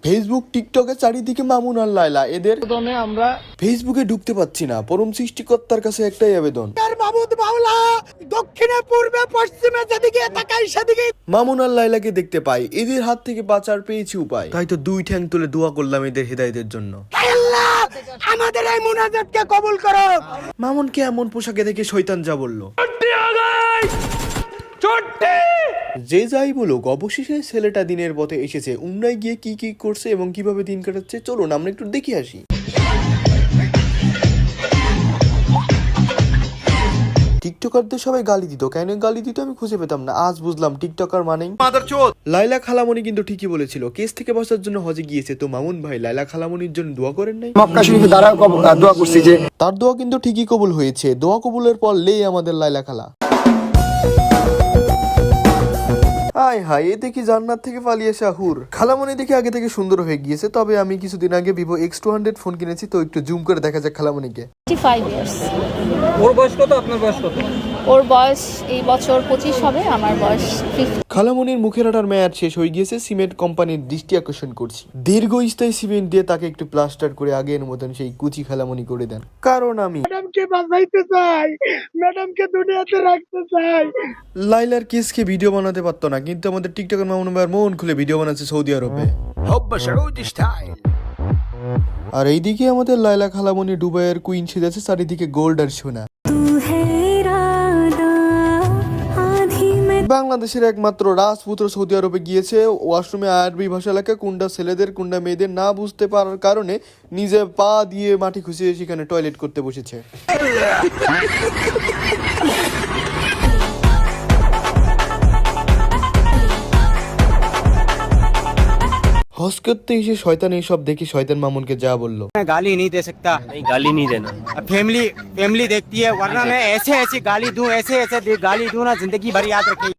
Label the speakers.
Speaker 1: Facebook টিকটকে চারিদিকে মামুন আর লায়লা, এদের আমরা ফেসবুকে ঢুকতে পাচ্ছি না। পরম সৃষ্টিকর্তার কাছে একটাই আবেদন, দক্ষিণে পূর্বে পশ্চিমে যেদিকে তাকাই সেদিকে মামুন আর লায়লাকে দেখতে পাই। এদের হাত থেকে বাঁচার পেয়েছি উপায়, তাই তো দুই ঠ্যাং তুলে দোয়া করলাম এদের হেদায়েতের জন্য। আল্লাহ আমাদের এই মুনাজাতকে কবুল করো। মামুনকে এমন পোশাকে দেখে শয়তান যা বলল, যে যাই বলুক অবশেষে ছেলেটা দিনের পথে এসেছে। উমরায় গিয়ে কি কি করছে এবং কিভাবে দিন কাটাচ্ছে চলুন আমরা একটু দেখে আসি। টিকটকারদের সবাই গালি দিত, কেন গালি দিত আমি খুঁজে পেতাম না। আজ বুঝলাম টিকটকার মানেই মাদারচোদ। লায়লা খালামণি কিন্তু ঠিকই বলেছিল, কেস থেকে বাঁচার জন্য হজে গিয়েছে। তো মামুন ভাই লায়লা খালামণির জন্য দোয়া করেন নাই?
Speaker 2: মক্কা শরীফে দোয়া করছি যে
Speaker 1: তার দোয়া কিন্তু ঠিকই কবুল হয়েছে। দোয়া কবুলের পর লেই আমাদের লায়লা খালা। হাই হাই, এ দেখি জান্নাত থেকে পালিয়ে আসা হুর। খালামণি দেখি আগে থেকে সুন্দর হয়ে গিয়েছে। তবে আমি কিছুদিন আগে ভিভো X200 ফোন কিনেছি, তো একটু জুম করে দেখা যাক খালামণিকে।
Speaker 3: 55 ইয়ার্স।
Speaker 4: ওর বয়স কত, আপনার বয়স কত?
Speaker 3: ওর বয়স এই বছর 25 হবে, আমার বয়স 50।
Speaker 1: খালামণির মুখের আটার মেয়াদ শেষ হয়ে গিয়েছে। সিমেন্ট কোম্পানির দৃষ্টি আকর্ষণ করছি। দীর্ঘস্থায়ী সিমেন্ট দিয়ে তাকে একটু প্লাস্টার করে আগের মতন সেই কুচি খালামণি করে দেন, কারণ আমি
Speaker 2: ম্যাডামকে বাঁচাইতে চাই, ম্যাডামকে দুনিয়াতে রাখতে চাই।
Speaker 1: লাইলার কেসকে ভিডিও বানাতে পারতো না, কিন্তু আমাদের টিকটকের মামুন ভাই মন খুলে ভিডিও বানাচ্ছে সৌদি আরবে। আর এইদিকে আমাদের লায়লা খালামণি দুবাইয়ের কুইন সেজেছে, চারিদিকে গোল্ড আর সোনা। বাংলাদেশের একমাত্র রাজপুত্র সৌদি আরবে গিয়েছে। ওয়াশরুমে আরবি ভাষা লেখা, কোনটা ছেলেদের কোনটা মেয়েদের না বুঝতে পারার কারণে নিজে পা দিয়ে মাটি খুঁচিয়ে সেখানে টয়লেট করতে বসেছে। হজ করতে এসে শয়তান এইসব দেখি শয়তান মামুনকে যা বললো,
Speaker 4: गाली नहीं दे सकता।
Speaker 5: नहीं, गाली नहीं देना।
Speaker 4: फैमिली देखती है, वरना मैं ऐसे गाली दूं, ऐसे गाली दूं ना, जिंदगी भर याद रखेगी।